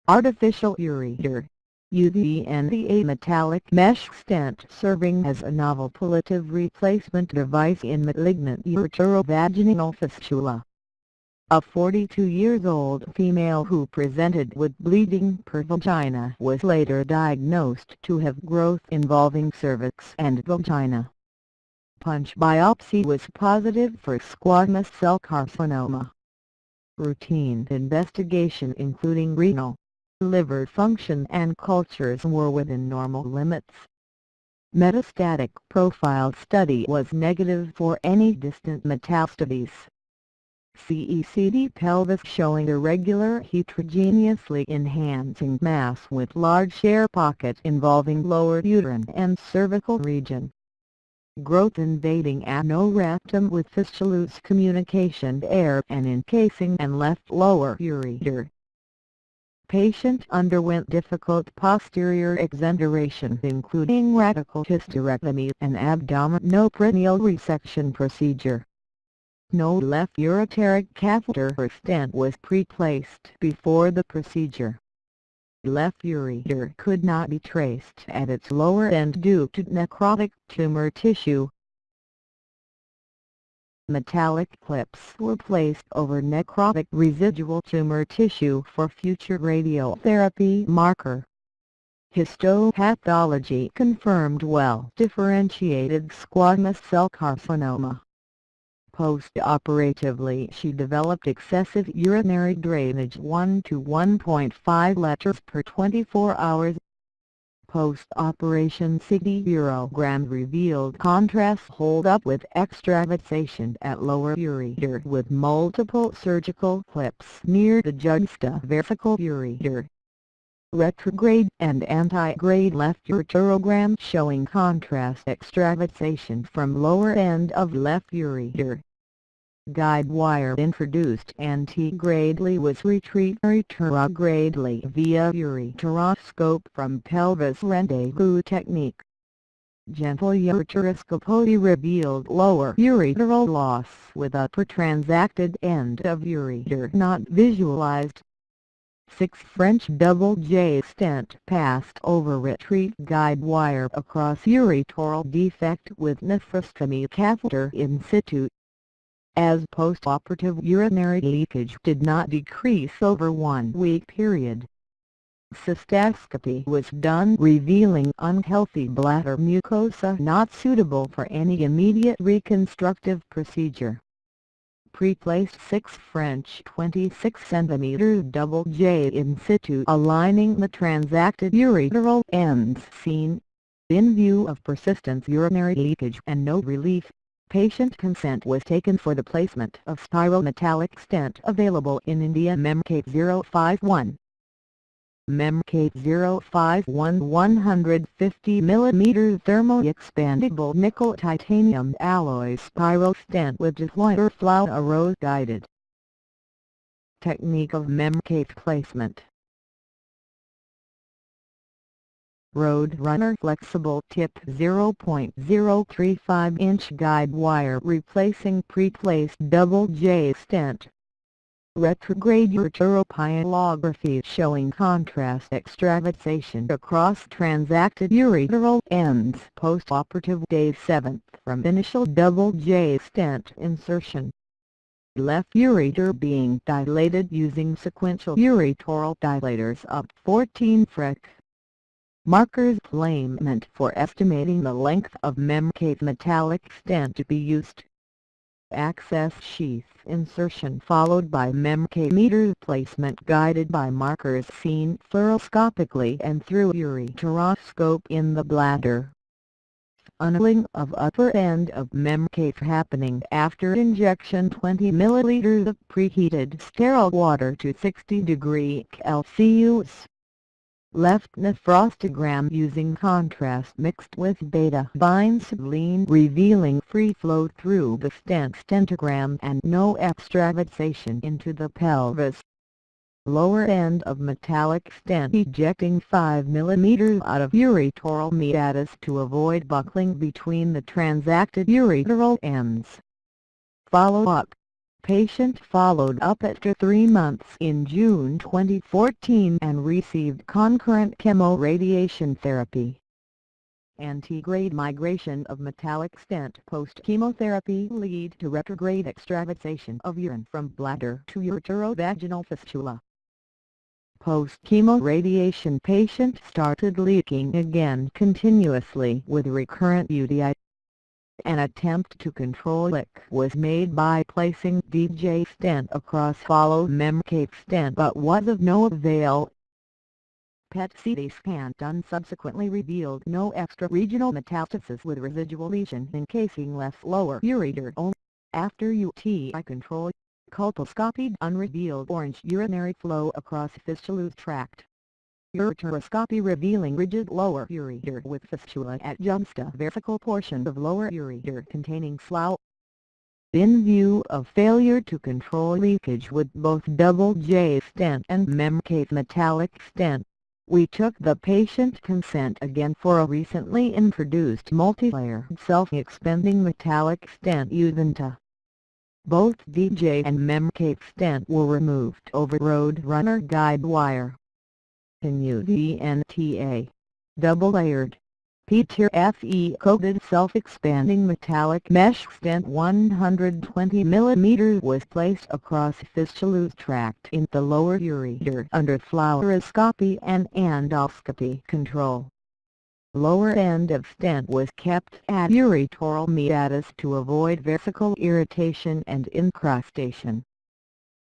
Artificial ureter, UVENTA metallic mesh stent serving as a novel palliative replacement device in malignant uretero-vaginal fistula. A 42-year-old female who presented with bleeding per vagina was later diagnosed to have growth involving cervix and vagina. Punch biopsy was positive for squamous cell carcinoma. Routine investigation including renal, liver function and cultures were within normal limits. Metastatic profile study was negative for any distant metastases. CECD pelvis showing irregular heterogeneously enhancing mass with large air pocket involving lower uterine and cervical region. Growth invading anorectum with fistulous communication air and encasing and left lower ureter. Patient underwent difficult posterior exenteration including radical hysterectomy and abdominoperineal resection procedure. No left ureteric catheter or stent was pre-placed before the procedure. Left ureter could not be traced at its lower end due to necrotic tumor tissue. Metallic clips were placed over necrotic residual tumor tissue for future radiotherapy marker. Histopathology confirmed well-differentiated squamous cell carcinoma. Post-operatively she developed excessive urinary drainage 1 to 1.5 liters per 24 hours. Post-operation CT urogram revealed contrast hold-up with extravasation at lower ureter with multiple surgical clips near the juxtavesical ureter. Retrograde and antegrade left ureterogram showing contrast extravasation from lower end of left ureter. Guide wire introduced antegradely was retrieved retrogradely via ureteroscope from pelvis rendezvous technique. Gentle ureteroscopy revealed lower ureteral loss with upper transacted end of ureter not visualized. 6 French double J stent passed over retrieved guide wire across ureteral defect with nephrostomy catheter in situ. As postoperative urinary leakage did not decrease over 1 week period. Cystoscopy was done revealing unhealthy bladder mucosa not suitable for any immediate reconstructive procedure. Pre-placed 6 French 26 cm double J in situ aligning the transacted ureteral ends seen. In view of persistent urinary leakage and no relief, patient consent was taken for the placement of spiral metallic stent available in India. MEMCAPE 051 MEMCAPE 051 150 mm thermo-expandable nickel titanium alloy spiral stent with deflator flower rose guided. Technique of MEMCAPE placement. Road runner flexible tip 0.035-inch guide wire replacing pre-placed double J stent. Retrograde ureteropyelography showing contrast extravasation across transacted ureteral ends post-operative day 7th from initial double J stent insertion. Left ureter being dilated using sequential ureteral dilators up 14 frec. Markers placement for estimating the length of MEMCAPE metallic stent to be used. Access sheath insertion followed by MEMCAPE meter placement guided by markers seen fluoroscopically and through ureteroscope in the bladder. Funneling of upper end of MEMCAPE happening after injection 20 ml of preheated sterile water to 60° Celsius. Left nephrostogram using contrast mixed with beta-binsubline revealing free flow through the stentogram and no extravasation into the pelvis. Lower end of metallic stent ejecting 5 mm out of ureteral meatus to avoid buckling between the transacted ureteral ends. Follow-up. Patient followed up after 3 months in June 2014 and received concurrent chemoradiation therapy. Antegrade migration of metallic stent post-chemotherapy lead to retrograde extravasation of urine from bladder to uretero-vaginal fistula. Post-chemo radiation patient started leaking again continuously with recurrent UTI. An attempt to control leak was made by placing DJ stent across hollow membrane stent but was of no avail. PET-CT scan done subsequently revealed no extra-regional metastasis with residual lesion encasing left lower ureter only. After UTI control, colposcopy unrevealed orange urinary flow across fistula's tract. Ureteroscopy revealing rigid lower ureter with fistula at juxta-vesical portion of lower ureter containing slough. In view of failure to control leakage with both double J stent and membrane metallic stent, we took the patient consent again for a recently introduced multi-layer self-expanding metallic stent UVENTA. Both DJ and membrane stent were removed over road runner guide wire. In UVENTA, double-layered, Fe coated self-expanding metallic mesh stent 120 mm was placed across fistula's tract in the lower ureter under fluoroscopy and endoscopy control. Lower end of stent was kept at ureteral meatus to avoid vesical irritation and incrustation.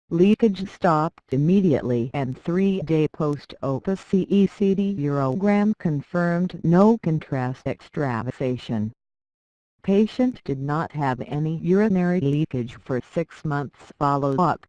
Leakage stopped immediately and 3-day post-op CECD urogram confirmed no contrast extravasation. Patient did not have any urinary leakage for 6 months follow-up.